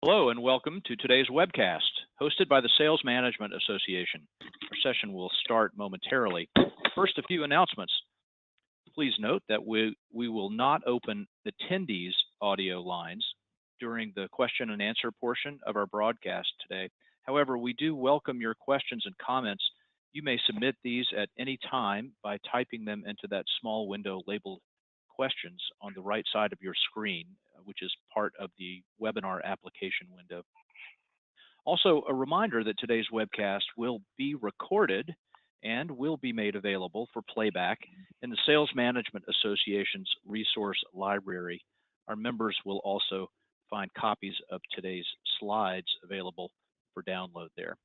Hello and welcome to today's webcast, hosted by the Sales Management Association. Our session will start momentarily. First, a few announcements. Please note that we will not open attendees' audio lines during the question and answer portion of our broadcast today. However, we do welcome your questions and comments. You may submit these at any time by typing them into that small window labeled questions on the right side of your screen, which is part of the webinar application window. Also, a reminder that today's webcast will be recorded and will be made available for playback in the Sales Management Association's resource library. Our members will also find copies of today's slides available for download there.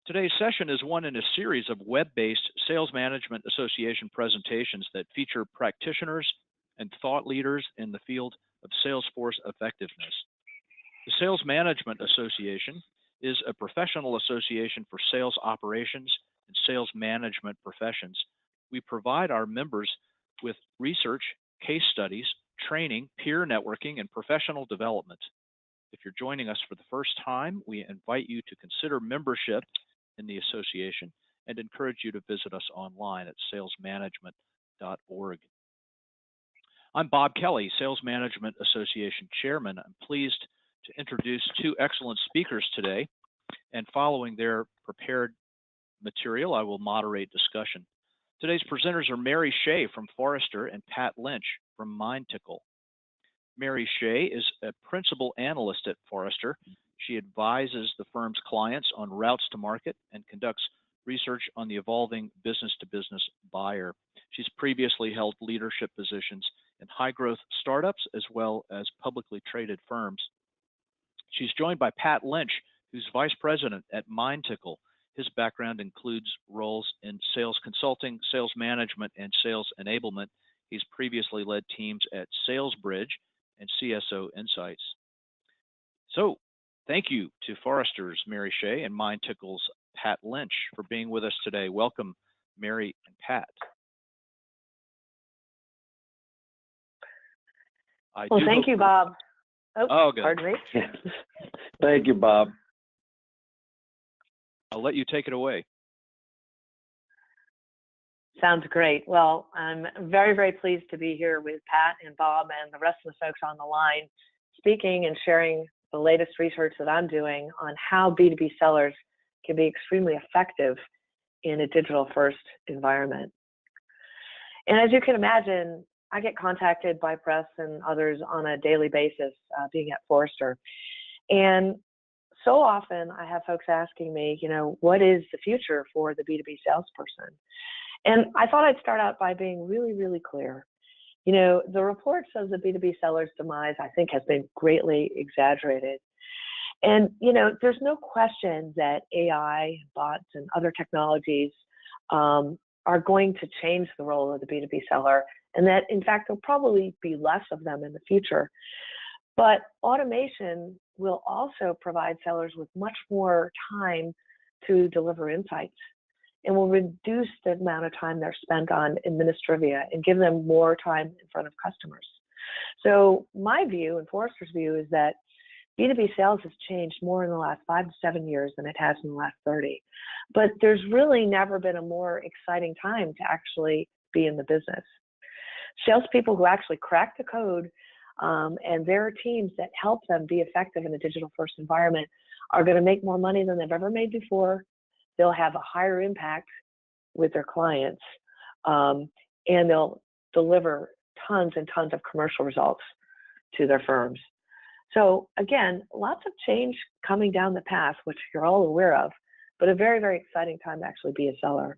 Today's session is one in a series of web-based Sales Management Association presentations that feature practitioners and thought leaders in the field of Salesforce effectiveness. The Sales Management Association is a professional association for sales operations and sales management professions. We provide our members with research, case studies, training, peer networking, and professional development. If you're joining us for the first time, we invite you to consider membership in the association and encourage you to visit us online at salesmanagement.org. I'm Bob Kelly, Sales Management Association Chairman. I'm pleased to introduce two excellent speakers today, and following their prepared material, I will moderate discussion. Today's presenters are Mary Shea from Forrester and Pat Lynch from MindTickle. Mary Shea is a principal analyst at Forrester. She advises the firm's clients on routes to market and conducts research on the evolving business-to-business buyer. She's previously held leadership positions in high-growth startups as well as publicly traded firms. She's joined by Pat Lynch, who's vice president at MindTickle. His background includes roles in sales consulting, sales management, and sales enablement. He's previously led teams at SalesBridge and CSO Insights. So, thank you to Forrester's Mary Shea and MindTickle's Pat Lynch for being with us today. Welcome, Mary and Pat. Well, thank you, Bob. Oh, good. Pardon me. Thank you, Bob. I'll let you take it away. Sounds great. Well, I'm very, very pleased to be here with Pat and Bob and the rest of the folks on the line, speaking and sharing the latest research that I'm doing on how B2B sellers can be extremely effective in a digital-first environment. And as you can imagine, I get contacted by press and others on a daily basis, being at Forrester. And so often I have folks asking me, what is the future for the B2B salesperson? And I thought I'd start out by being really, really clear. The reports of the B2B seller's demise, I think, has been greatly exaggerated. And, there's no question that AI, bots, and other technologies are going to change the role of the B2B seller, and that, in fact, there'll probably be less of them in the future. But automation will also provide sellers with much more time to deliver insights, and will reduce the amount of time they're spent on administrivia and give them more time in front of customers. So my view and Forrester's view is that B2B sales has changed more in the last 5 to 7 years than it has in the last 30. But there's really never been a more exciting time to actually be in the business. Salespeople who actually crack the code and their teams that help them be effective in a digital-first environment are going to make more money than they've ever made before. They'll have a higher impact with their clients, and they'll deliver tons and tons of commercial results to their firms. So again, lots of change coming down the path, which you're all aware of, but a very, very exciting time to actually be a seller.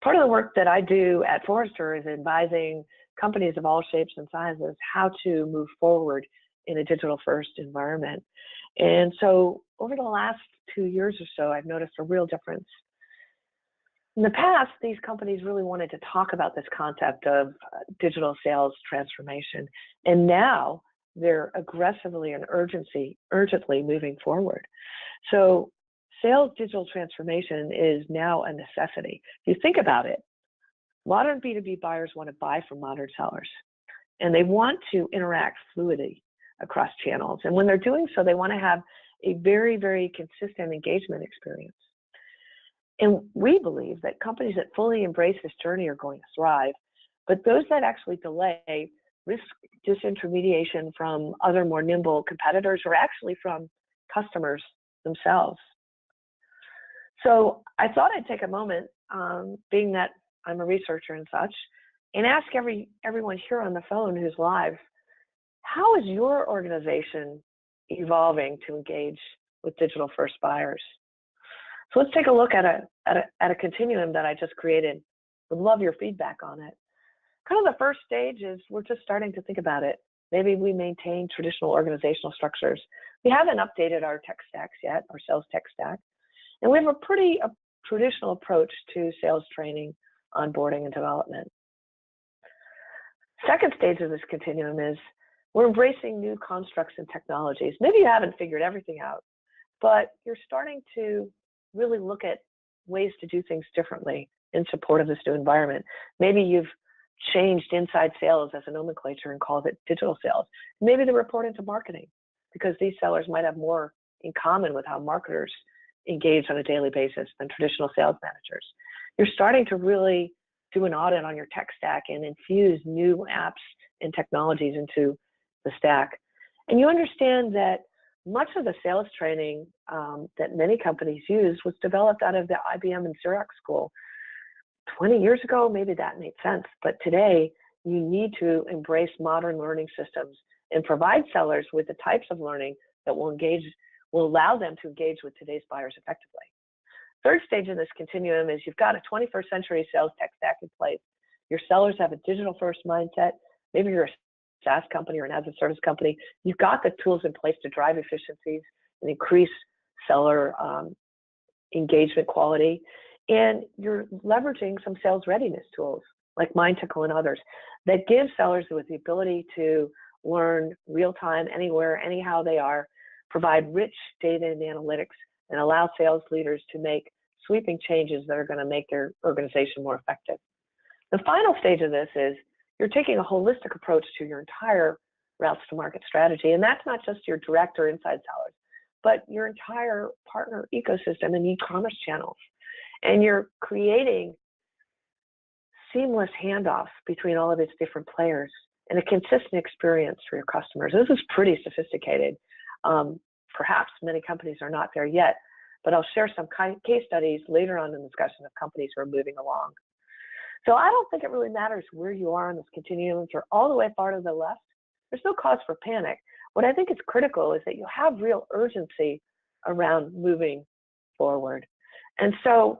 Part of the work that I do at Forrester is advising companies of all shapes and sizes how to move forward in a digital-first environment. And so over the last 2 years or so, I've noticed a real difference. In the past, these companies really wanted to talk about this concept of digital sales transformation, and now they're aggressively and urgently moving forward. So sales digital transformation is now a necessity. If you think about it, modern B2B buyers want to buy from modern sellers, and they want to interact fluidly across channels. And when they're doing so, they want to have a very, very consistent engagement experience. And we believe that companies that fully embrace this journey are going to thrive, but those that actually delay risk disintermediation from other more nimble competitors or actually from customers themselves. So I thought I'd take a moment, being that I'm a researcher and such, and ask everyone here on the phone who's live, how is your organization evolving to engage with digital first buyers? So let's take a look at a continuum that I just created. Would love your feedback on it. Kind of the first stage is we're just starting to think about it. Maybe we maintain traditional organizational structures. We haven't updated our tech stacks yet, our sales tech stack. And we have a pretty traditional approach to sales training, onboarding, and development. Second stage of this continuum is we're embracing new constructs and technologies. Maybe you haven't figured everything out, but you're starting to really look at ways to do things differently in support of this new environment. Maybe you've changed inside sales as a nomenclature and called it digital sales. Maybe they report into marketing because these sellers might have more in common with how marketers engage on a daily basis than traditional sales managers. You're starting to really do an audit on your tech stack and infuse new apps and technologies into the stack. And you understand that much of the sales training that many companies use was developed out of the IBM and Xerox school. 20 years ago, maybe that made sense, but today you need to embrace modern learning systems and provide sellers with the types of learning that will allow them to engage with today's buyers effectively. Third stage in this continuum is you've got a 21st century sales tech stack in place. Your sellers have a digital first mindset. Maybe you're a SaaS company or an as a service company. You've got the tools in place to drive efficiencies and increase seller engagement quality. And you're leveraging some sales readiness tools like MindTickle and others that give sellers with the ability to learn real time, anywhere, anyhow they are, provide rich data and analytics, and allow sales leaders to make sweeping changes that are going to make their organization more effective. The final stage of this is you're taking a holistic approach to your entire routes to market strategy. And that's not just your direct or inside sellers, but your entire partner ecosystem and e-commerce channels. And you're creating seamless handoffs between all of its different players and a consistent experience for your customers. This is pretty sophisticated. Perhaps many companies are not there yet, but I'll share some case studies later on in the discussion of companies who are moving along. So I don't think it really matters where you are on this continuum. If you're all the way far to the left, there's no cause for panic. What I think is critical is that you have real urgency around moving forward. And so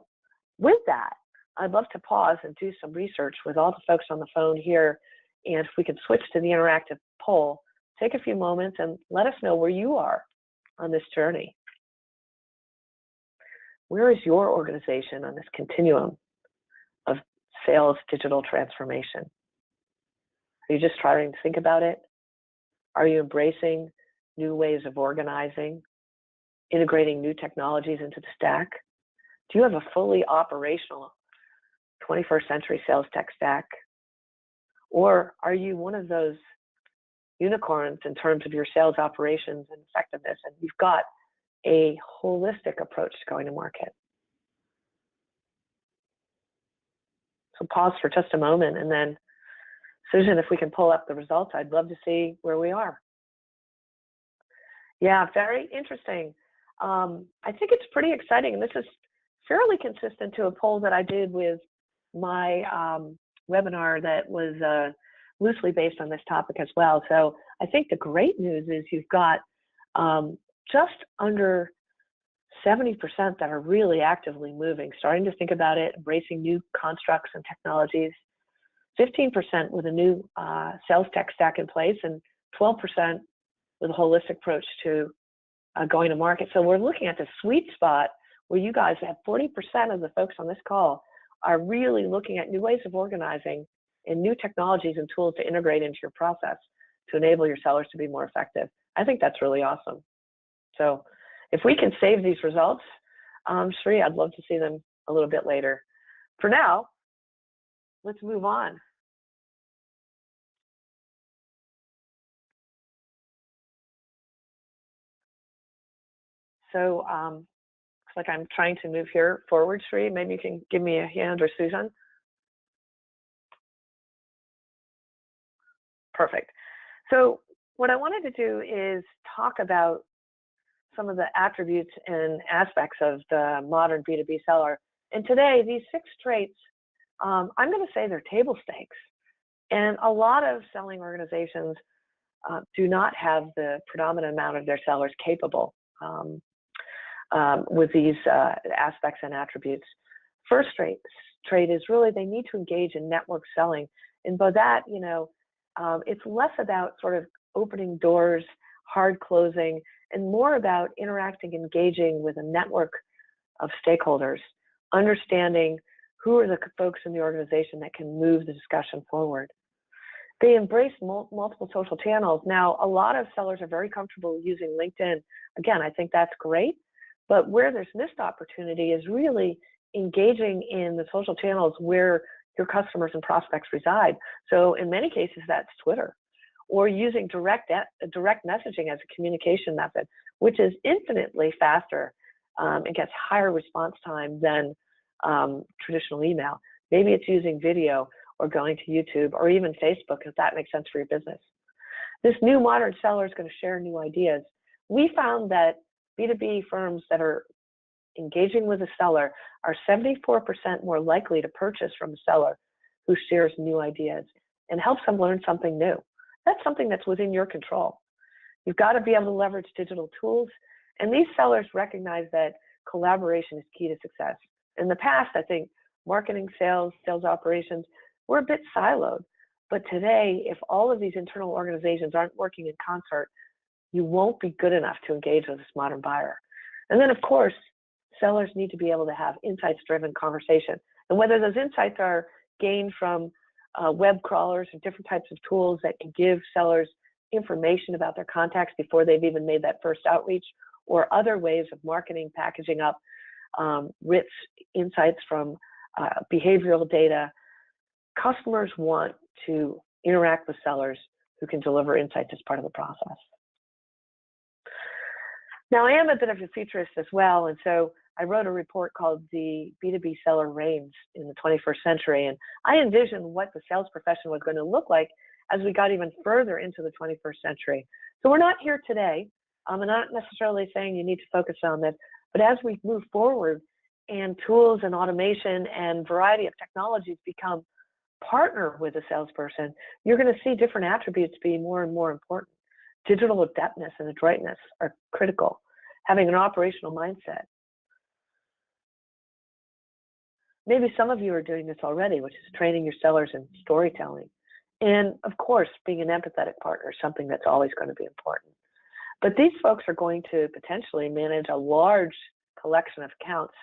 with that, I'd love to pause and do some research with all the folks on the phone here. And if we could switch to the interactive poll, take a few moments and let us know where you are on this journey. Where is your organization on this continuum of sales digital transformation? Are you just trying to think about it? Are you embracing new ways of organizing, integrating new technologies into the stack? Do you have a fully operational 21st century sales tech stack? Or are you one of those unicorns in terms of your sales operations and effectiveness, and you've got a holistic approach to going to market? So pause for just a moment, and then Susan, if we can pull up the results, I'd love to see where we are. Yeah, very interesting. I think it's pretty exciting, and this is fairly consistent to a poll that I did with my webinar that was loosely based on this topic as well. So I think the great news is you've got just under 70% that are really actively moving, starting to think about it, embracing new constructs and technologies, 15% with a new sales tech stack in place, and 12% with a holistic approach to going to market. So we're looking at the sweet spot where you guys have 40% of the folks on this call are really looking at new ways of organizing and new technologies and tools to integrate into your process to enable your sellers to be more effective. I think that's really awesome. So if we can save these results, Sri, I'd love to see them a little bit later. For now, let's move on. So looks like I'm trying to move here forward, Sri. Maybe you can give me a hand, or Susan. Perfect. So what I wanted to do is talk about some of the attributes and aspects of the modern B2B seller. And today, these 6 traits, I'm going to say they're table stakes. And a lot of selling organizations do not have the predominant amount of their sellers capable with these aspects and attributes. First trait is really they need to engage in network selling. And by that, it's less about sort of opening doors, hard closing, and more about interacting, engaging with a network of stakeholders, understanding who are the folks in the organization that can move the discussion forward. They embrace multiple social channels. Now, a lot of sellers are very comfortable using LinkedIn. Again, I think that's great, but where there's missed opportunity is really engaging in the social channels where your customers and prospects reside. So in many cases, that's Twitter, or using direct messaging as a communication method, which is infinitely faster and gets higher response time than traditional email. Maybe it's using video or going to YouTube or even Facebook, if that makes sense for your business. This new modern seller is going to share new ideas. We found that B2B firms that are engaging with a seller are 74% more likely to purchase from a seller who shares new ideas and helps them learn something new. That's something that's within your control. You've got to be able to leverage digital tools, and these sellers recognize that collaboration is key to success. In the past, I think marketing, sales operations were a bit siloed, but today, if all of these internal organizations aren't working in concert, you won't be good enough to engage with this modern buyer. And then, of course, sellers need to be able to have insights-driven conversation. And whether those insights are gained from web crawlers and different types of tools that can give sellers information about their contacts before they've even made that first outreach, or other ways of marketing, packaging up rich insights from behavioral data, customers want to interact with sellers who can deliver insights as part of the process. Now, I am a bit of a futurist as well, and so I wrote a report called The B2B Seller Reigns in the 21st Century, and I envisioned what the sales profession was going to look like as we got even further into the 21st century. So we're not here today. I'm not necessarily saying you need to focus on this, but as we move forward and tools and automation and variety of technologies become partner with a salesperson, you're going to see different attributes be more and more important. Digital adeptness and adroitness are critical. Having an operational mindset. Maybe some of you are doing this already, which is training your sellers in storytelling. And of course, being an empathetic partner is something that's always going to be important. But these folks are going to potentially manage a large collection of accounts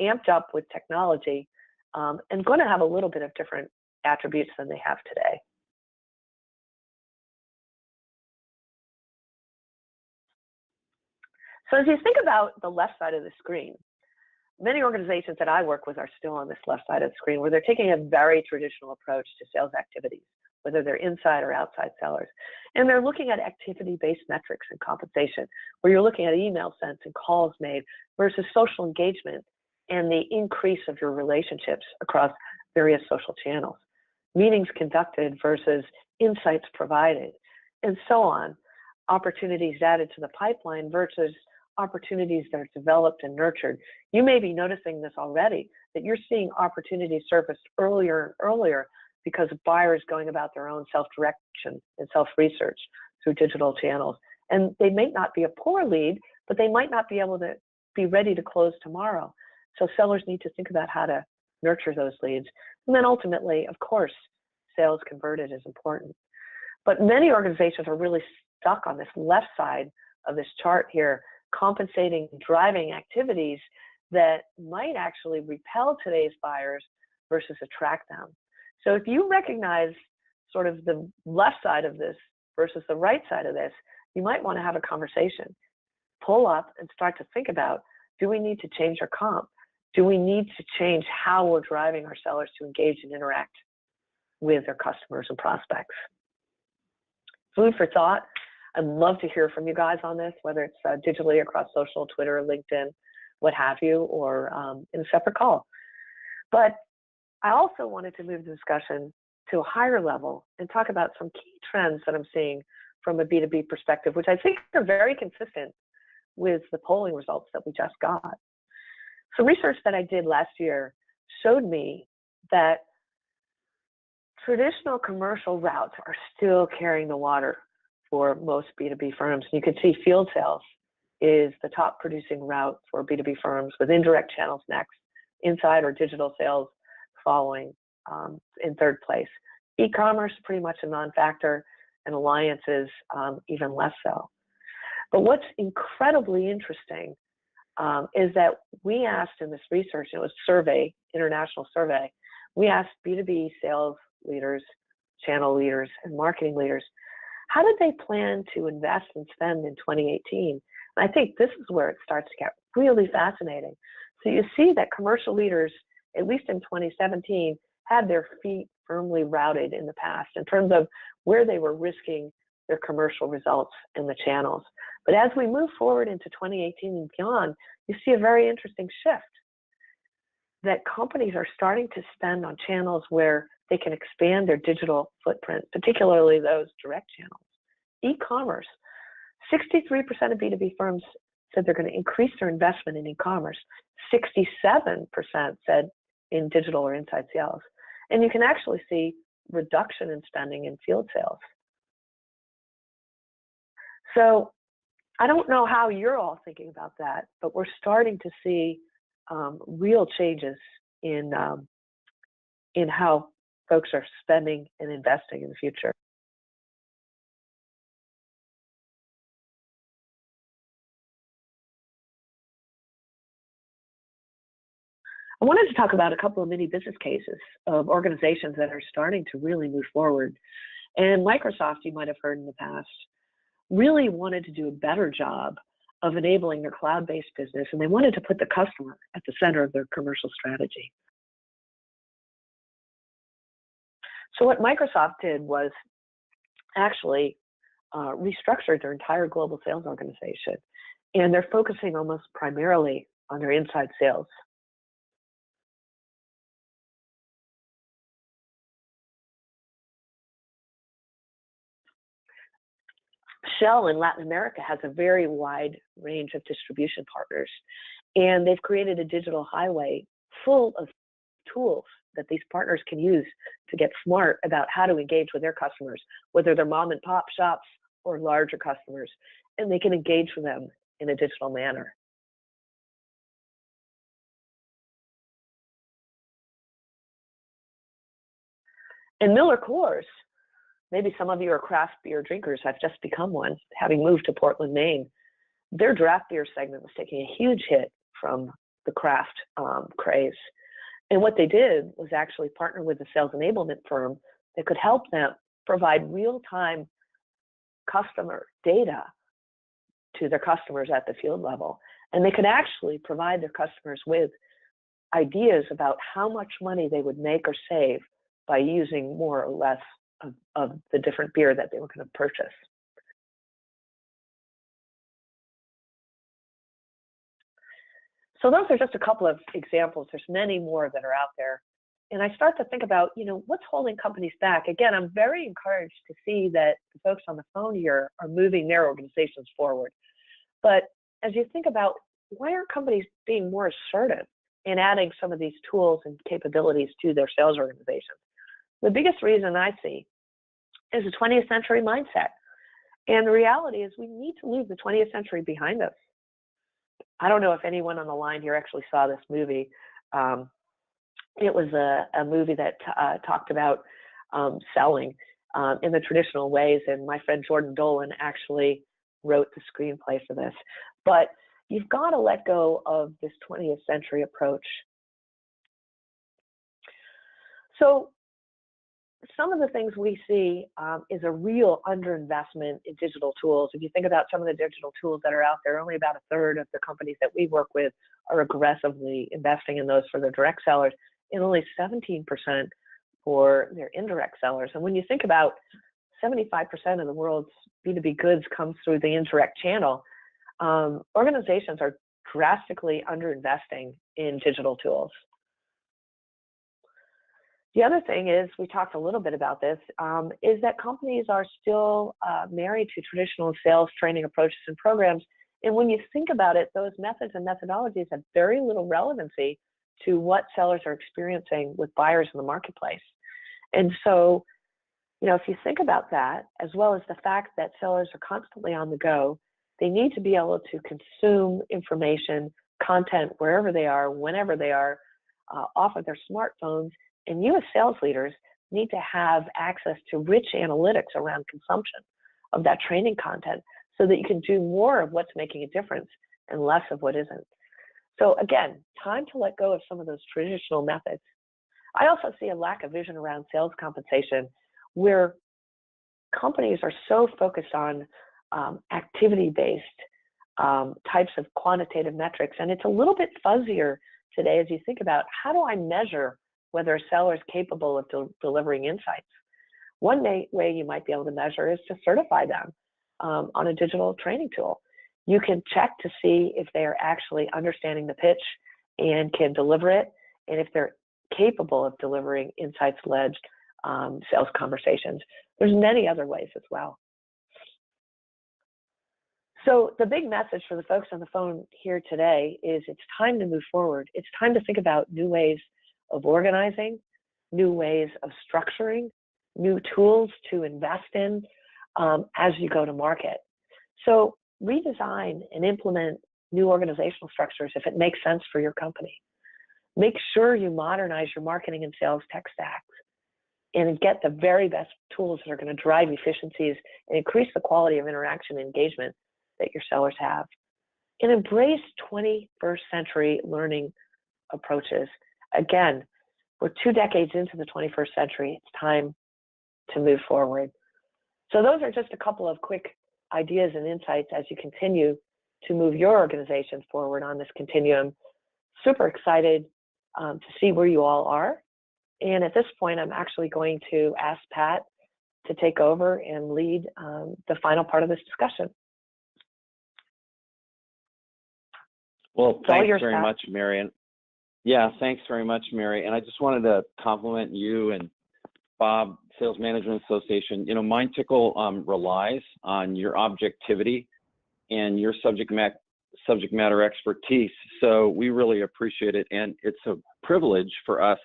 amped up with technology and going to have a little bit of different attributes than they have today. So as you think about the left side of the screen, many organizations that I work with are still on this left side of the screen, where they're taking a very traditional approach to sales activities, whether they're inside or outside sellers. And they're looking at activity-based metrics and compensation, where you're looking at email sent and calls made versus social engagement and the increase of your relationships across various social channels, meetings conducted versus insights provided, and so on, opportunities added to the pipeline versus opportunities that are developed and nurtured. You may be noticing this already, that you're seeing opportunities surface earlier and earlier because of buyers going about their own self-direction and self-research through digital channels. And they may not be a poor lead, but they might not be able to be ready to close tomorrow. So sellers need to think about how to nurture those leads. And then ultimately, of course, sales converted is important. But many organizations are really stuck on this left side of this chart here, compensating, driving activities that might actually repel today's buyers versus attract them. So if you recognize sort of the left side of this versus the right side of this, you might want to have a conversation. Pull up and start to think about, do we need to change our comp? Do we need to change how we're driving our sellers to engage and interact with their customers and prospects? Food for thought. I'd love to hear from you guys on this, whether it's digitally across social, Twitter, LinkedIn, what have you, or in a separate call. But I also wanted to move the discussion to a higher level and talk about some key trends that I'm seeing from a B2B perspective, which I think are very consistent with the polling results that we just got. So research that I did last year showed me that traditional commercial routes are still carrying the water for most B2B firms. You can see field sales is the top producing route for B2B firms, with indirect channels next, inside or digital sales following in third place. E-commerce, pretty much a non-factor, and alliances, even less so. But what's incredibly interesting is that we asked in this research, it was survey, international survey, we asked B2B sales leaders, channel leaders, and marketing leaders, how did they plan to invest and spend in 2018? And I think this is where it starts to get really fascinating. So you see that commercial leaders, at least in 2017, had their feet firmly routed in the past in terms of where they were risking their commercial results in the channels. But as we move forward into 2018 and beyond, you see a very interesting shift, that companies are starting to spend on channels where they can expand their digital footprint, particularly those direct channels. E-commerce, 63% of B2B firms said they're going to increase their investment in e-commerce. 67% said in digital or inside sales. And you can actually see reduction in spending in field sales. So I don't know how you're all thinking about that, but we're starting to see real changes in how folks are spending and investing in the future. I wanted to talk about a couple of mini business cases of organizations that are starting to really move forward. And Microsoft, you might have heard in the past, really wanted to do a better job of enabling their cloud-based business, and they wanted to put the customer at the center of their commercial strategy. So what Microsoft did was actually restructured their entire global sales organization, and they're focusing almost primarily on their inside sales. Shell in Latin America has a very wide range of distribution partners, and they've created a digital highway full of tools that these partners can use to get smart about how to engage with their customers, whether they're mom and pop shops or larger customers, and they can engage with them in a digital manner. And Miller Coors, maybe some of you are craft beer drinkers. I've just become one, having moved to Portland, Maine. Their draft beer segment was taking a huge hit from the craft craze. And what they did was actually partner with a sales enablement firm that could help them provide real-time customer data to their customers at the field level. And they could actually provide their customers with ideas about how much money they would make or save by using more or less of the different beer that they were going to purchase. So those are just a couple of examples. There's many more that are out there. And I start to think about, what's holding companies back? Again, I'm very encouraged to see that the folks on the phone here are moving their organizations forward. But as you think about, why are companies being more assertive in adding some of these tools and capabilities to their sales organizations? The biggest reason I see is a 20th century mindset. And the reality is we need to leave the 20th century behind us. I don't know if anyone on the line here actually saw this movie. It was a movie that talked about selling in the traditional ways, and my friend Jordan Dolan actually wrote the screenplay for this. But you've got to let go of this 20th century approach. So some of the things we see is a real underinvestment in digital tools. If you think about some of the digital tools that are out there, only about a third of the companies that we work with are aggressively investing in those for their direct sellers, and only 17% for their indirect sellers. And when you think about 75% of the world's B2B goods comes through the indirect channel. Organizations are drastically underinvesting in digital tools. The other thing is, we talked a little bit about this, is that companies are still married to traditional sales training approaches and programs. And when you think about it, those methods and methodologies have very little relevancy to what sellers are experiencing with buyers in the marketplace. And so, if you think about that, as well as the fact that sellers are constantly on the go, they need to be able to consume information, content, wherever they are, whenever they are, off of their smartphones. And you as sales leaders need to have access to rich analytics around consumption of that training content so that you can do more of what's making a difference and less of what isn't. So again, time to let go of some of those traditional methods. I also see a lack of vision around sales compensation, where companies are so focused on activity-based types of quantitative metrics. And it's a little bit fuzzier today as you think about, how do I measure whether a seller is capable of delivering insights? One way you might be able to measure is to certify them on a digital training tool. You can check to see if they are actually understanding the pitch and can deliver it, and if they're capable of delivering insights-led sales conversations. There's many other ways as well. So the big message for the folks on the phone here today is, it's time to move forward. It's time to think about new ways of organizing, new ways of structuring, new tools to invest in as you go to market. So redesign and implement new organizational structures if it makes sense for your company. Make sure you modernize your marketing and sales tech stacks and get the very best tools that are going to drive efficiencies and increase the quality of interaction and engagement that your sellers have. And embrace 21st century learning approaches. Again, we're 2 decades into the 21st century. It's time to move forward. So those are just a couple of quick ideas and insights as you continue to move your organization forward on this continuum. Super excited to see where you all are. And at this point, I'm actually going to ask Pat to take over and lead the final part of this discussion. Well, thanks very much, Mary. And yeah, thanks very much, Mary. And I just wanted to compliment you and Bob, Sales Management Association. MindTickle relies on your objectivity and your subject matter expertise. So we really appreciate it. And it's a privilege for us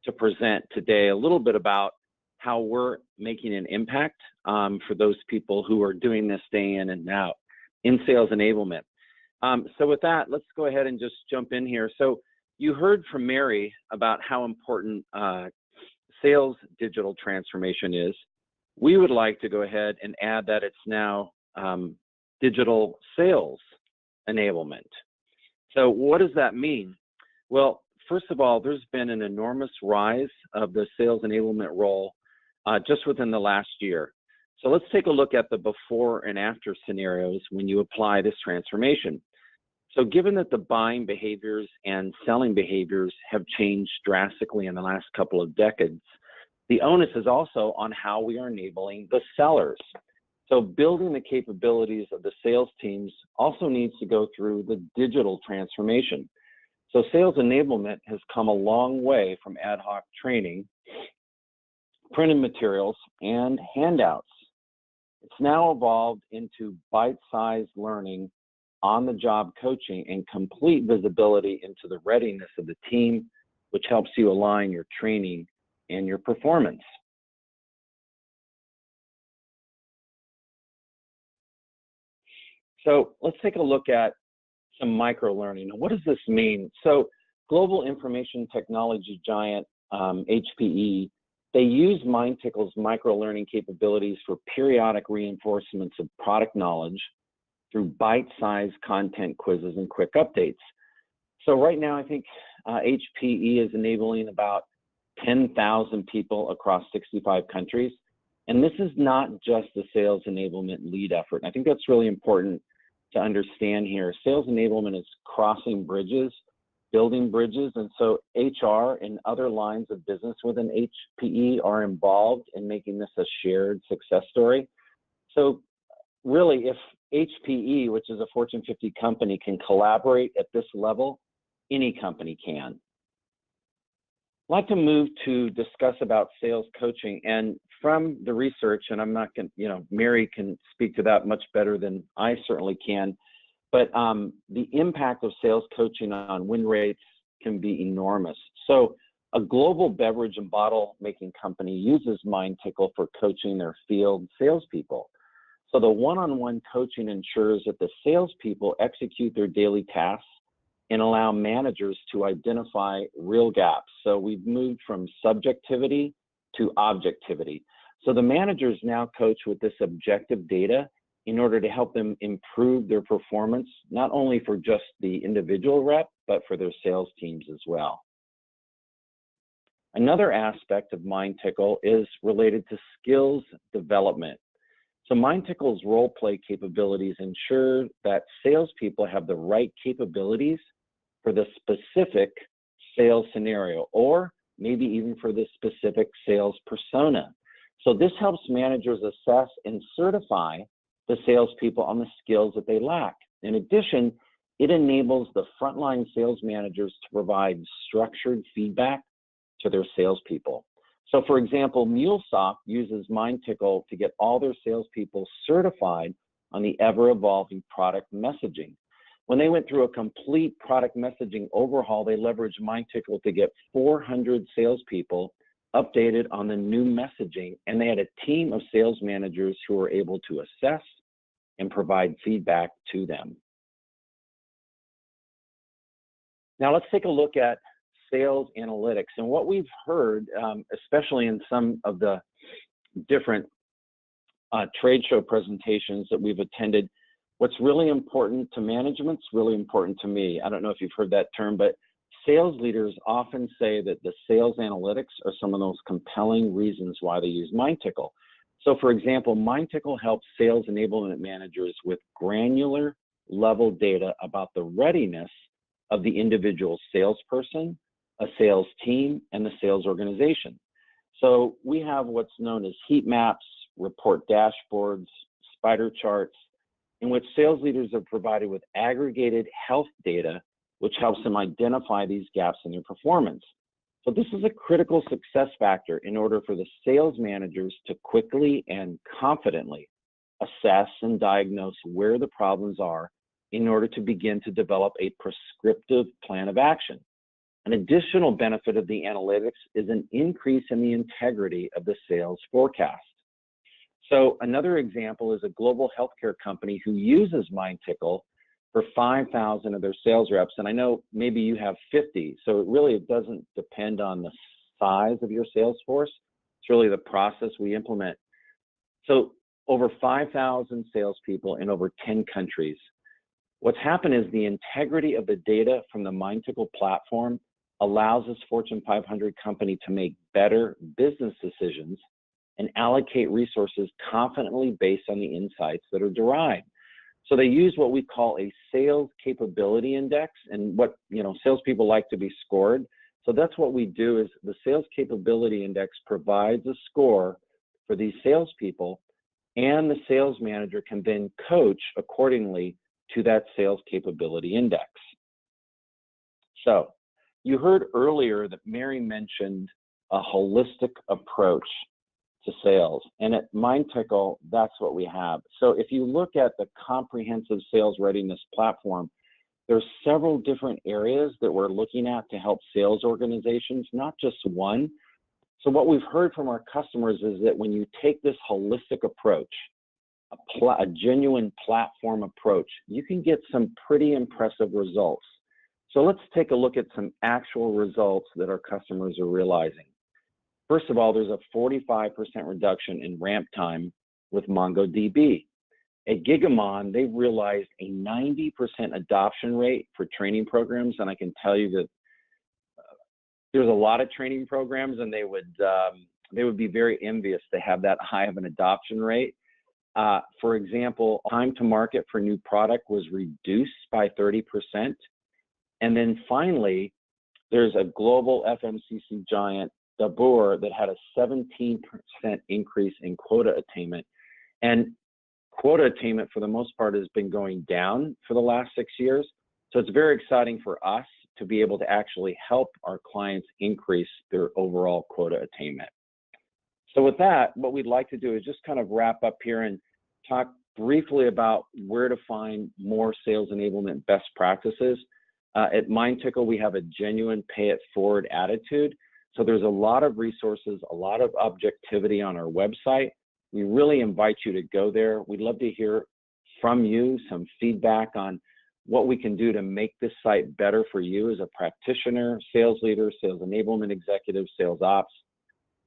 to present today a little bit about how we're making an impact for those people who are doing this day in and out in sales enablement. So with that, let's go ahead and just jump in here. So you heard from Mary about how important sales digital transformation is. We would like to go ahead and add that it's now digital sales enablement. So what does that mean? Well, first of all, there's been an enormous rise of the sales enablement role just within the last year. So let's take a look at the before and after scenarios when you apply this transformation. So given that the buying behaviors and selling behaviors have changed drastically in the last couple of decades, the onus is also on how we are enabling the sellers. So building the capabilities of the sales teams also needs to go through the digital transformation. So sales enablement has come a long way from ad hoc training, printed materials, and handouts. It's now evolved into bite-sized learning, on-the-job coaching, and complete visibility into the readiness of the team, which helps you align your training and your performance. So let's take a look at some micro-learning. What does this mean? So global information technology giant, HPE, they use MindTickle's micro-learning capabilities for periodic reinforcements of product knowledge through bite-sized content quizzes and quick updates. So right now, I think HPE is enabling about 10,000 people across 65 countries. And this is not just the sales enablement lead effort. I think that's really important to understand here. Sales enablement is crossing bridges building bridges. And so HR and other lines of business within HPE are involved in making this a shared success story. So really, if HPE, which is a Fortune 50 company, can collaborate at this level, any company can. I'd like to move to discuss about sales coaching. And from the research, and I'm not going to, Mary can speak to that much better than I certainly can, but the impact of sales coaching on win rates can be enormous. So a global beverage and bottle making company uses MindTickle for coaching their field salespeople. So the one-on-one coaching ensures that the salespeople execute their daily tasks and allow managers to identify real gaps. So we've moved from subjectivity to objectivity. So the managers now coach with this objective data in order to help them improve their performance, not only for just the individual rep, but for their sales teams as well. Another aspect of MindTickle is related to skills development. So MindTickle's role play capabilities ensure that salespeople have the right capabilities for the specific sales scenario, or maybe even for the specific sales persona. So this helps managers assess and certify the salespeople on the skills that they lack. In addition, it enables the frontline sales managers to provide structured feedback to their salespeople. So for example, MuleSoft uses MindTickle to get all their salespeople certified on the ever-evolving product messaging. When they went through a complete product messaging overhaul, they leveraged MindTickle to get 400 salespeople updated on the new messaging, and they had a team of sales managers who were able to assess and provide feedback to them. Now let's take a look at sales analytics. And what we've heard, especially in some of the different trade show presentations that we've attended, what's really important to management's really important to me. I don't know if you've heard that term, but sales leaders often say that the sales analytics are some of those compelling reasons why they use MindTickle. So for example, MindTickle helps sales enablement managers with granular level data about the readiness of the individual salesperson, a sales team, and the sales organization. So we have what's known as heat maps, report dashboards, spider charts, in which sales leaders are provided with aggregated health data, which helps them identify these gaps in their performance. So this is a critical success factor in order for the sales managers to quickly and confidently assess and diagnose where the problems are in order to begin to develop a prescriptive plan of action. An additional benefit of the analytics is an increase in the integrity of the sales forecast. So another example is a global healthcare company who uses MindTickle for 5,000 of their sales reps. And I know maybe you have 50, so it doesn't depend on the size of your sales force. It's really the process we implement. So over 5,000 salespeople in over 10 countries. What's happened is the integrity of the data from the MindTickle platform allows this Fortune 500 company to make better business decisions and allocate resources confidently based on the insights that are derived. So they use what we call a sales capability index, and what salespeople like to be scored. So that's what we do is the sales capability index provides a score for these salespeople, and the sales manager can then coach accordingly to that sales capability index. So you heard earlier that Mary mentioned a holistic approach to sales, and at MindTickle, that's what we have. So if you look at the comprehensive sales readiness platform, there's several different areas that we're looking at to help sales organizations, not just one. So what we've heard from our customers is that when you take this holistic approach, a genuine platform approach, you can get some pretty impressive results. So let's take a look at some actual results that our customers are realizing. First of all, there's a 45% reduction in ramp time with MongoDB. At Gigamon, they've realized a 90% adoption rate for training programs, and I can tell you that there's a lot of training programs, and they would be very envious to have that high of an adoption rate. For example, time to market for new product was reduced by 30%. And then finally, there's a global FMCG giant, Dabur, that had a 17% increase in quota attainment. And quota attainment, for the most part, has been going down for the last 6 years. So it's very exciting for us to be able to actually help our clients increase their overall quota attainment. So with that, what we'd like to do is just kind of wrap up here and talk briefly about where to find more sales enablement best practices. At MindTickle, we have a genuine pay it forward attitude. So there's a lot of resources, a lot of objectivity on our website. We really invite you to go there. We'd love to hear from you some feedback on what we can do to make this site better for you as a practitioner, sales leader, sales enablement executive, sales ops.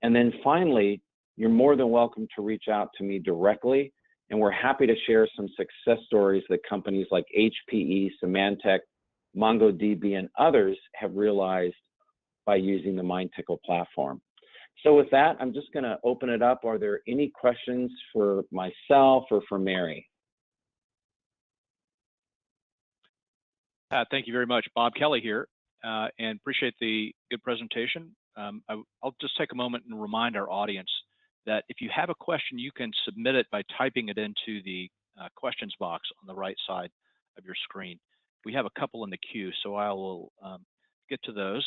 And then finally, you're more than welcome to reach out to me directly, and we're happy to share some success stories that companies like HPE, Symantec, MongoDB, and others have realized by using the MindTickle platform. So with that, I'm just going to open it up. Are there any questions for myself or for Mary? Thank you very much. Bob Kelly here, and appreciate the good presentation. I'll just take a moment and remind our audience that if you have a question, you can submit it by typing it into the questions box on the right side of your screen. We have a couple in the queue, so I will get to those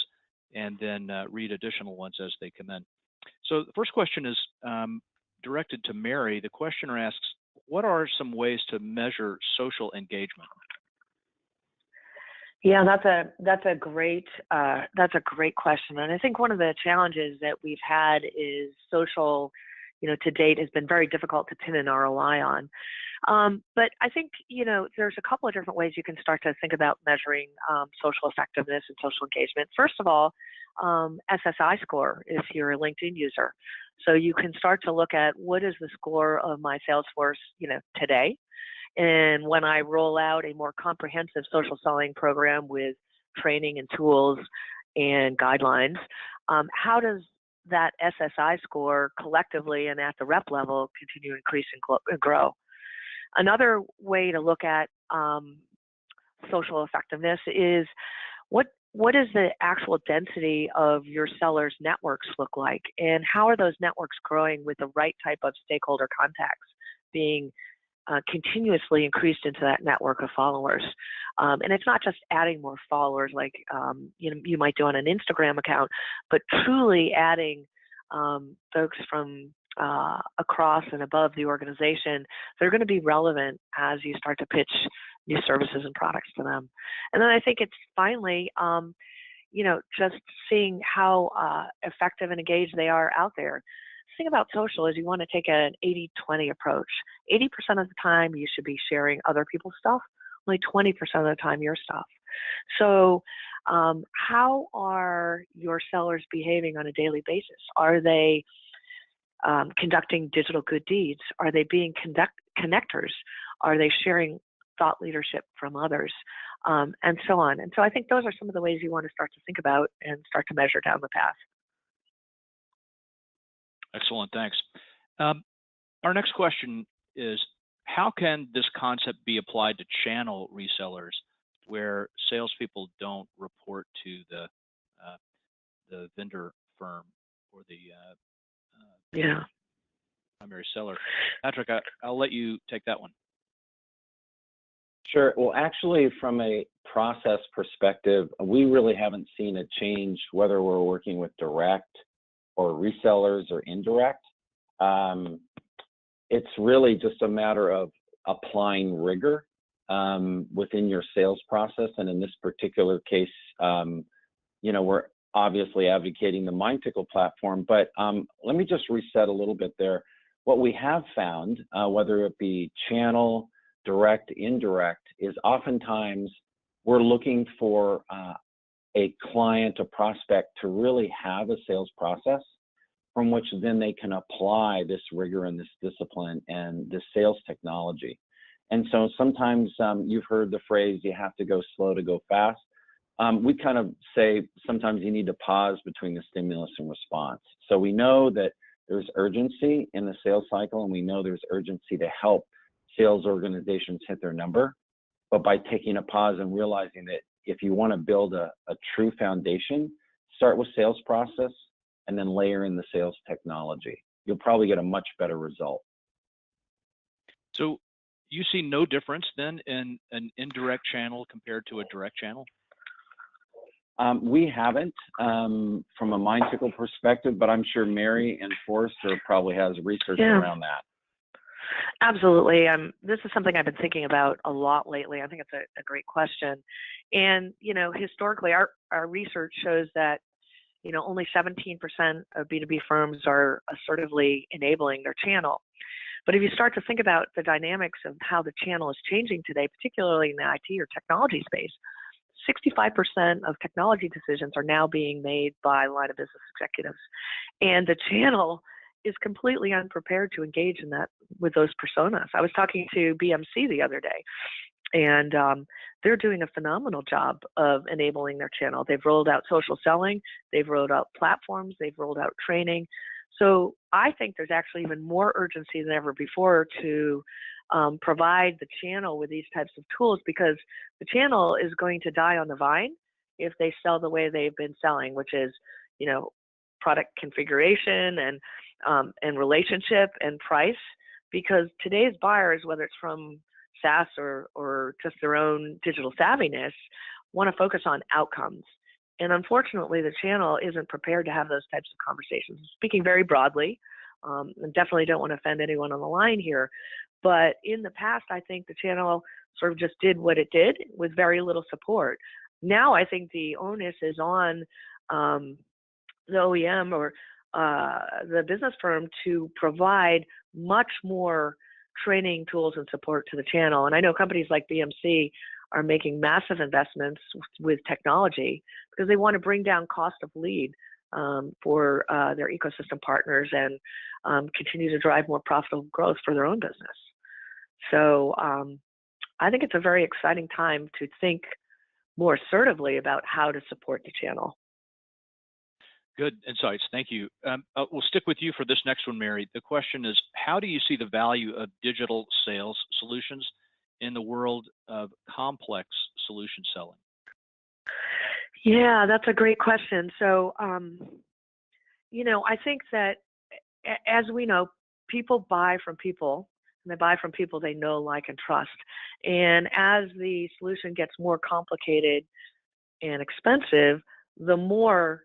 and then read additional ones as they come in. So the first question is directed to Mary. The questioner asks, what are some ways to measure social engagement? Yeah, that's a great question, and I think one of the challenges that we've had is social, to date has been very difficult to pin an ROI on. But I think there's a couple of different ways you can start to think about measuring social effectiveness and social engagement. First of all, SSI score if you're a LinkedIn user, so you can start to look at what is the score of my sales force, today. And when I roll out a more comprehensive social selling program with training and tools and guidelines, how does that SSI score collectively and at the rep level continue to increase and grow? Another way to look at social effectiveness is what is the actual density of your sellers' networks look like, and how are those networks growing with the right type of stakeholder contacts being continuously increased into that network of followers. And it's not just adding more followers like you might do on an Instagram account, but truly adding folks from across and above the organization. They're going to be relevant as you start to pitch new services and products to them. And then I think it's finally, just seeing how effective and engaged they are out there. The thing about social is you want to take an 80-20 approach. 80% of the time you should be sharing other people's stuff, only 20% of the time your stuff. So how are your sellers behaving on a daily basis? Are they conducting digital good deeds? Are they being connectors? Are they sharing thought leadership from others? And so on. And so I think those are some of the ways you want to start to think about and start to measure down the path. Excellent, thanks. Our next question is, how can this concept be applied to channel resellers where salespeople don't report to the vendor firm or the primary seller? Patrick, I'll let you take that one. Sure. Well, actually, from a process perspective, we really haven't seen a change whether we're working with direct or resellers or indirect. It's really just a matter of applying rigor within your sales process. And in this particular case, we're obviously advocating the MindTickle platform, but let me just reset a little bit there. What we have found, whether it be channel, direct, indirect, is oftentimes we're looking for a client, a prospect to really have a sales process from which then they can apply this rigor and this discipline and this sales technology. And so sometimes you've heard the phrase, you have to go slow to go fast. We kind of say sometimes you need to pause between the stimulus and response. So we know that there's urgency in the sales cycle, and we know there's urgency to help sales organizations hit their number. But by taking a pause and realizing that if you want to build a true foundation, start with sales process and then layer in the sales technology. You'll probably get a much better result. So you see no difference then in an indirect channel compared to a direct channel? We haven't from a MindTickle perspective, but I'm sure Mary and Forrester probably has research around that. Absolutely. This is something I've been thinking about a lot lately. I think it's a great question. And, historically, our research shows that, only 17% of B2B firms are assertively enabling their channel. But if you start to think about the dynamics of how the channel is changing today, particularly in the IT or technology space, 65% of technology decisions are now being made by line of business executives. And the channel is completely unprepared to engage in that with those personas. I was talking to BMC the other day, and they're doing a phenomenal job of enabling their channel. They've rolled out social selling, they've rolled out platforms, they've rolled out training. So I think there's actually even more urgency than ever before to provide the channel with these types of tools, because the channel is going to die on the vine if they sell the way they've been selling, which is, product configuration and relationship and price. Because today's buyers, whether it's from SaaS or just their own digital savviness, want to focus on outcomes. And unfortunately, the channel isn't prepared to have those types of conversations. Speaking very broadly, and definitely don't want to offend anyone on the line here, but in the past, I think the channel sort of just did what it did with very little support. Now I think the onus is on the OEM or the business firm to provide much more training tools and support to the channel. And I know companies like BMC are making massive investments with technology because they want to bring down cost of lead for their ecosystem partners and continue to drive more profitable growth for their own business. So I think it's a very exciting time to think more assertively about how to support the channel. Good insights. Thank you. We'll stick with you for this next one, Mary. The question is, how do you see the value of digital sales solutions in the world of complex solution selling? Yeah, that's a great question. So, I think that, as we know, people buy from people, and they buy from people they know, like, and trust. And as the solution gets more complicated and expensive, the more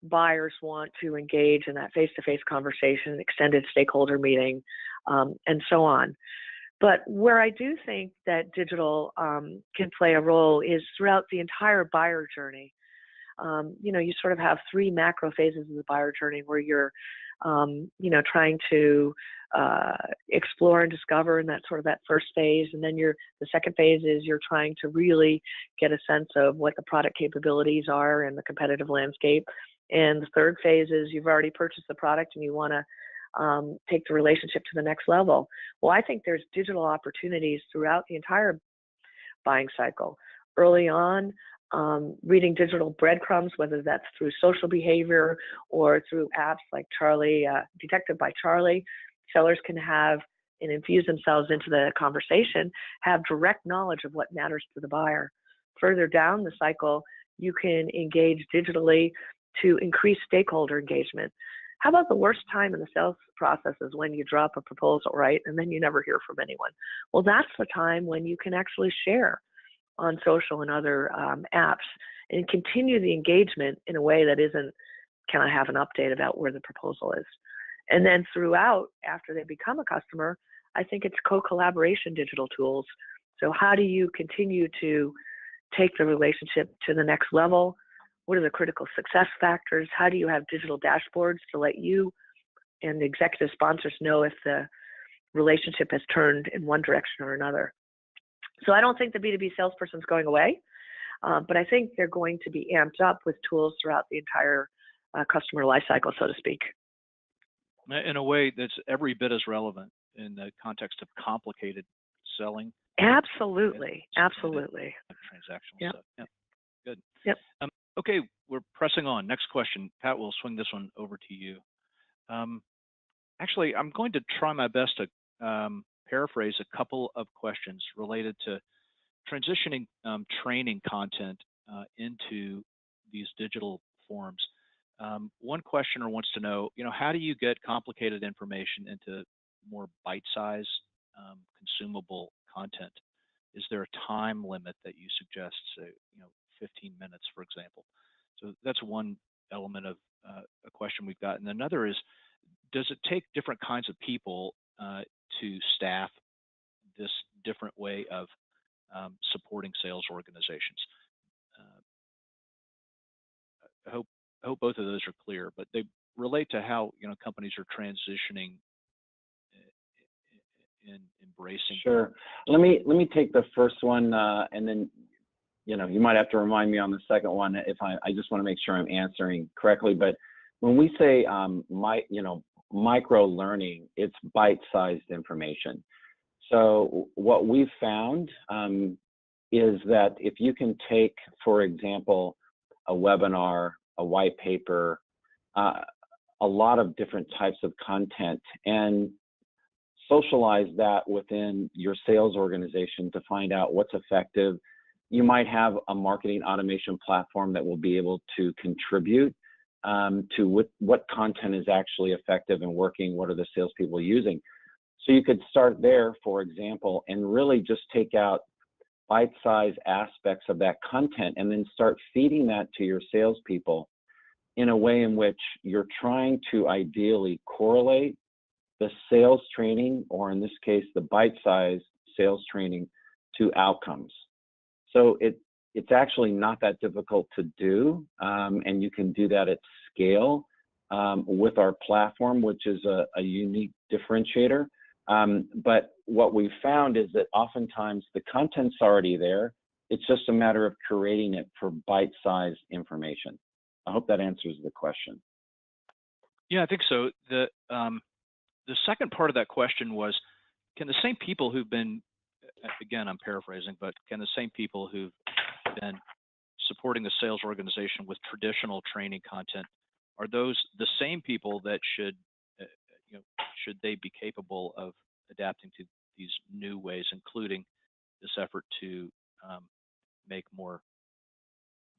buyers want to engage in that face-to-face conversation, extended stakeholder meeting, and so on. But where I do think that digital can play a role is throughout the entire buyer journey. You sort of have three macro phases of the buyer journey where you're, trying to explore and discover in that first phase. And then the second phase is you're trying to really get a sense of what the product capabilities are and the competitive landscape. And the third phase is you've already purchased the product and you want to take the relationship to the next level. Well, I think there's digital opportunities throughout the entire buying cycle. Early on, reading digital breadcrumbs, whether that's through social behavior or through apps like Detected by Charlie, sellers can have and infuse themselves into the conversation, have direct knowledge of what matters to the buyer. Further down the cycle, you can engage digitally to increase stakeholder engagement. How about the worst time in the sales process is when you drop a proposal, right? And then you never hear from anyone. Well, that's the time when you can actually share on social and other apps and continue the engagement in a way that isn't, can I have an update about where the proposal is? And then throughout, after they become a customer, I think it's co-collaboration digital tools. So how do you continue to take the relationship to the next level? What are the critical success factors? How do you have digital dashboards to let you and the executive sponsors know if the relationship has turned in one direction or another? So I don't think the B2B salesperson is going away, but I think they're going to be amped up with tools throughout the entire customer lifecycle, so to speak. In a way that's every bit as relevant in the context of complicated selling. Absolutely, absolutely. Transactional stuff. Yeah, good. Yep. Okay, we're pressing on. Next question. Pat, we'll swing this one over to you. Actually, I'm going to try my best to paraphrase a couple of questions related to transitioning training content into these digital forms. One questioner wants to know, how do you get complicated information into more bite-sized, consumable content? Is there a time limit that you suggest, say, 15 minutes, for example? So that's one element of a question we've got. And another is, does it take different kinds of people to staff this different way of supporting sales organizations? I hope both of those are clear, but they relate to how companies are transitioning in embracing. Sure. Let me take the first one, and then you might have to remind me on the second one if I just want to make sure I'm answering correctly. But when we say micro learning, it's bite-sized information. So what we've found is that if you can take, for example, a webinar, a white paper, a lot of different types of content, and socialize that within your sales organization to find out what's effective. You might have a marketing automation platform that will be able to contribute to what content is actually effective and working, what are the salespeople using. So you could start there, for example, and really just take out bite-sized aspects of that content and then start feeding that to your salespeople in a way in which you're trying to ideally correlate the sales training, or in this case, the bite-sized sales training, to outcomes. So it's actually not that difficult to do, and you can do that at scale with our platform, which is a unique differentiator. But what we found is that oftentimes the content's already there. It's just a matter of curating it for bite-sized information. I hope that answers the question. Yeah, I think so. The second part of that question was, can the same people who've been, again, I'm paraphrasing, but can the same people who've been supporting the sales organization with traditional training content, are those the same people that should they be capable of adapting to these new ways, including this effort to make more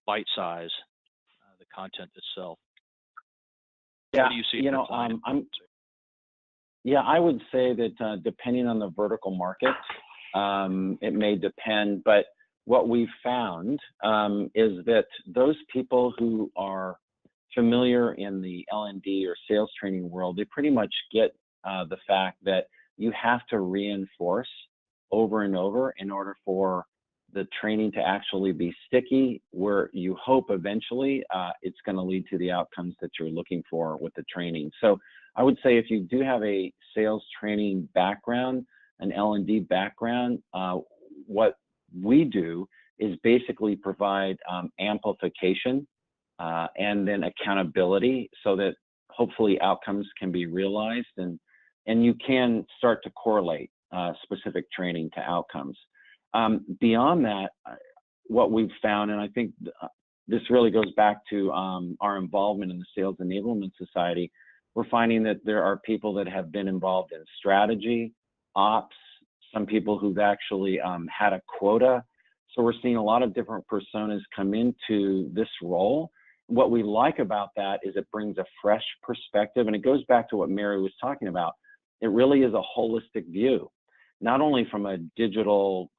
bite-size the content itself? Yeah, what do you see? Yeah, I would say that depending on the vertical market, it may depend, but what we've found is that those people who are familiar in the L&D or sales training world, they pretty much get the fact that you have to reinforce over and over in order for the training to actually be sticky, where you hope eventually it's going to lead to the outcomes that you're looking for with the training. So I would say if you do have a sales training background, an L&D background, what we do is basically provide amplification and then accountability so that hopefully outcomes can be realized, and you can start to correlate specific training to outcomes. Beyond that, what we've found, and I think this really goes back to our involvement in the Sales Enablement Society, we're finding that there are people that have been involved in strategy, ops, some people who've actually had a quota. So we're seeing a lot of different personas come into this role. What we like about that is it brings a fresh perspective, and it goes back to what Mary was talking about. It really is a holistic view, not only from a digital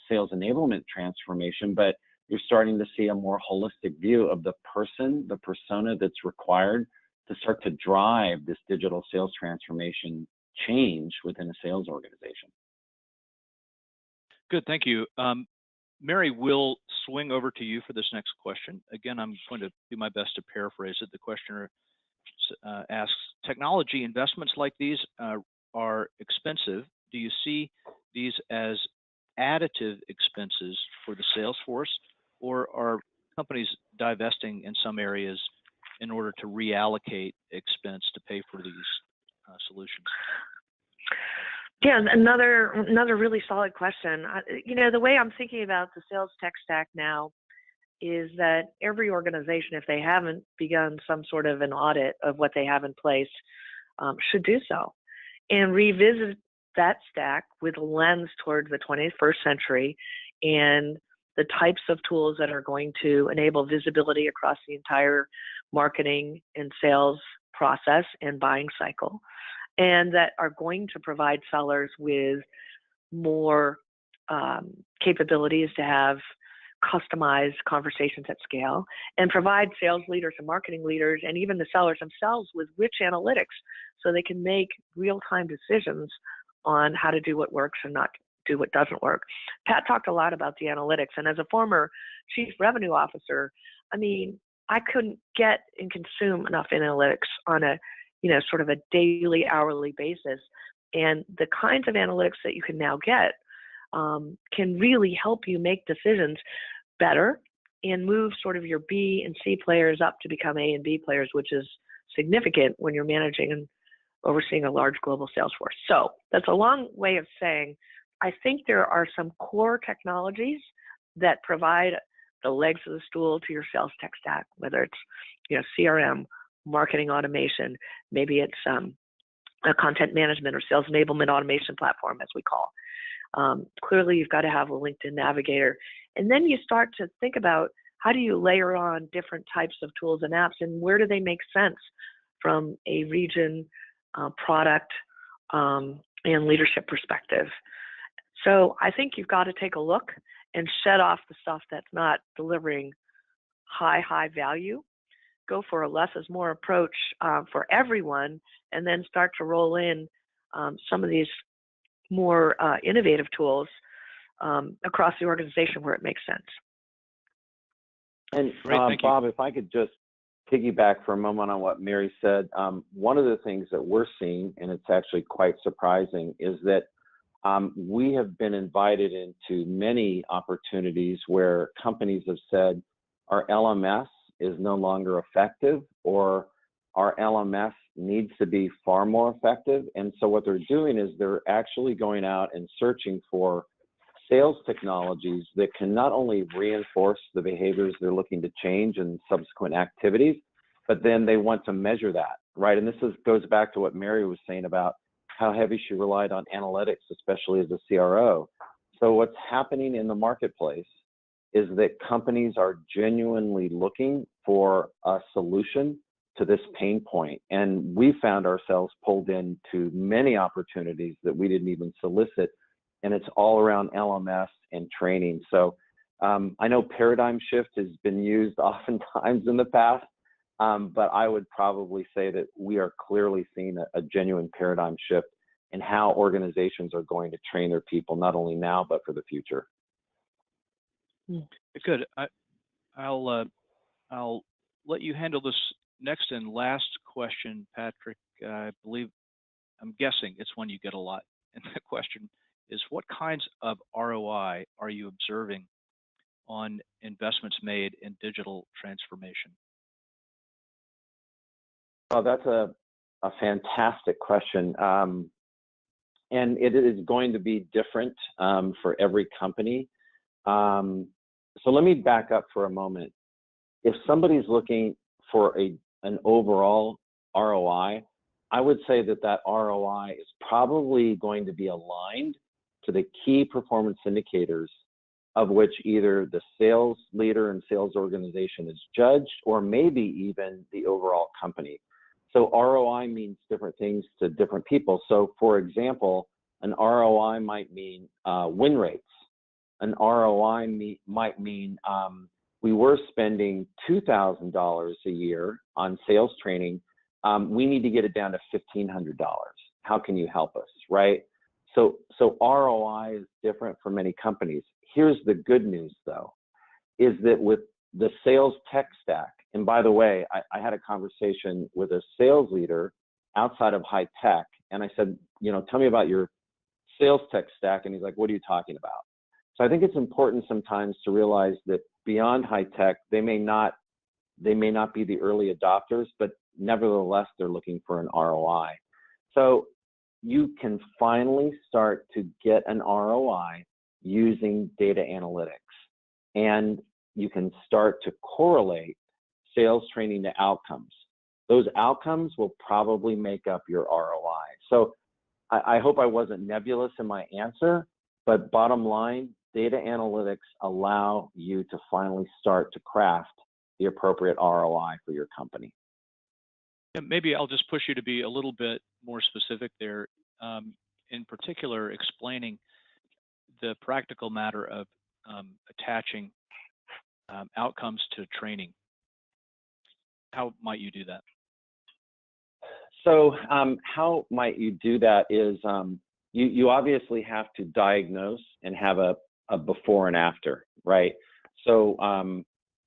sales enablement transformation, but you're starting to see a more holistic view of the person, the persona that's required to start to drive this digital sales transformation change within a sales organization. Good, thank you. Mary, we'll swing over to you for this next question. Again, I'm going to do my best to paraphrase it. The questioner asks, technology investments like these are expensive. Do you see these as additive expenses for the sales force, or are companies divesting in some areas in order to reallocate expense to pay for these solutions? Yeah, another really solid question. The way I'm thinking about the sales tech stack now is that every organization, if they haven't begun some sort of an audit of what they have in place, should do so and revisit that stack with a lens towards the 21st century and the types of tools that are going to enable visibility across the entire marketing and sales process and buying cycle, and that are going to provide sellers with more capabilities to have customized conversations at scale, and provide sales leaders and marketing leaders and even the sellers themselves with rich analytics so they can make real-time decisions on how to do what works and not do what doesn't work. Pat talked a lot about the analytics, and as a former chief revenue officer, I mean, I couldn't get and consume enough analytics on a, sort of a daily, hourly basis. And the kinds of analytics that you can now get can really help you make decisions better and move sort of your B and C players up to become A and B players, which is significant when you're managing and overseeing a large global sales force. So that's a long way of saying, I think there are some core technologies that provide the legs of the stool to your sales tech stack, whether it's, CRM, marketing automation, maybe it's a content management or sales enablement automation platform, as we call. Clearly, you've got to have a LinkedIn Navigator. And then you start to think about how do you layer on different types of tools and apps, and where do they make sense from a region, product, and leadership perspective. So I think you've got to take a look and shut off the stuff that's not delivering high value. Go for a less is more approach for everyone, and then start to roll in some of these more innovative tools across the organization where it makes sense. And Bob, if I could just piggyback for a moment on what Mary said, one of the things that we're seeing, and it's actually quite surprising, is that we have been invited into many opportunities where companies have said our LMS is no longer effective, or our LMS needs to be far more effective. And so what they're doing is they're actually going out and searching for sales technologies that can not only reinforce the behaviors they're looking to change and subsequent activities, but then they want to measure that, right? And this goes back to what Mary was saying about how heavy she relied on analytics, especially as a CRO. So what's happening in the marketplace is that companies are genuinely looking for a solution to this pain point. And we found ourselves pulled into many opportunities that we didn't even solicit. And it's all around LMS and training. So I know paradigm shift has been used oftentimes in the past, but I would probably say that we are clearly seeing a genuine paradigm shift in how organizations are going to train their people, not only now, but for the future. Good. I'll let you handle this next and last question, Patrick. I'm guessing it's one you get a lot. And the question is, what kinds of ROI are you observing on investments made in digital transformation? Well, that's a fantastic question. And it is going to be different for every company. So let me back up for a moment. If somebody's looking for an overall ROI, I would say that ROI is probably going to be aligned to the key performance indicators of which either the sales leader and sales organization is judged, or maybe even the overall company. So ROI means different things to different people. So for example, an ROI might mean win rates. An ROI might mean we were spending $2,000 a year on sales training. We need to get it down to $1,500. How can you help us, right? So ROI is different for many companies. Here's the good news, though, is that with the sales tech stack, and by the way, I had a conversation with a sales leader outside of high tech, and I said, tell me about your sales tech stack, and he's like, what are you talking about? So I think it's important sometimes to realize that beyond high tech, they may not be the early adopters, but nevertheless, they're looking for an ROI. So you can finally start to get an ROI using data analytics, and you can start to correlate sales training to outcomes. Those outcomes will probably make up your ROI. So I hope I wasn't nebulous in my answer, but bottom line, data analytics allow you to finally start to craft the appropriate ROI for your company. Yeah, maybe I'll just push you to be a little bit more specific there, in particular explaining the practical matter of attaching outcomes to training. How might you do that? So how might you do that is you obviously have to diagnose and have a before and after, right? So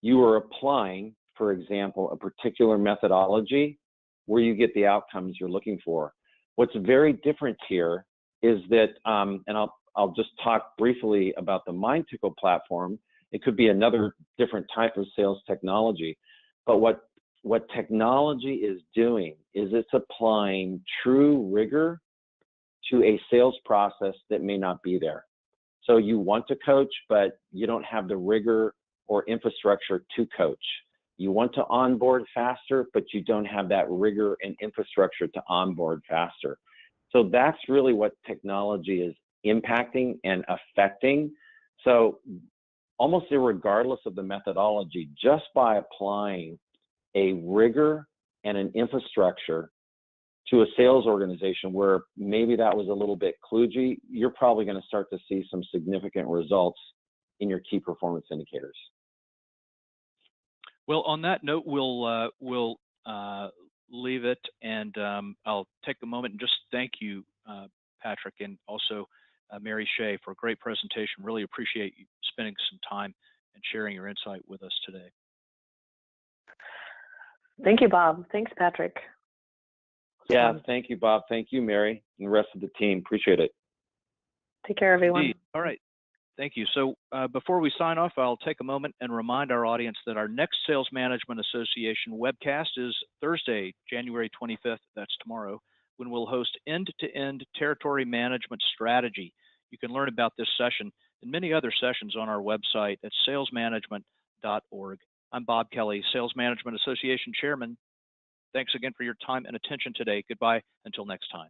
you are applying, for example, a particular methodology where you get the outcomes you're looking for. What's very different here is that, and I'll just talk briefly about the MindTickle platform. It could be another different type of sales technology, but what technology is doing is it's applying true rigor to a sales process that may not be there. So you want to coach, but you don't have the rigor or infrastructure to coach. You want to onboard faster, but you don't have that rigor and infrastructure to onboard faster. So that's really what technology is impacting and affecting. So almost irregardless of the methodology, just by applying a rigor and an infrastructure to a sales organization where maybe that was a little bit kludgy, you're probably going to start to see some significant results in your key performance indicators. Well, on that note, we'll leave it, and I'll take a moment and just thank you, Patrick, and also Mary Shea, for a great presentation. Really appreciate you spending some time and sharing your insight with us today. Thank you, Bob. Thanks, Patrick. Yeah, thank you, Bob. Thank you, Mary, and the rest of the team. Appreciate it. Take care, everyone. Indeed. All right. Thank you. So before we sign off, I'll take a moment and remind our audience that our next Sales Management Association webcast is Thursday, January 25th. That's tomorrow, when we'll host end-to-end territory management strategy. You can learn about this session and many other sessions on our website at salesmanagement.org. I'm Bob Kelly, Sales Management Association Chairman. Thanks again for your time and attention today. Goodbye until next time.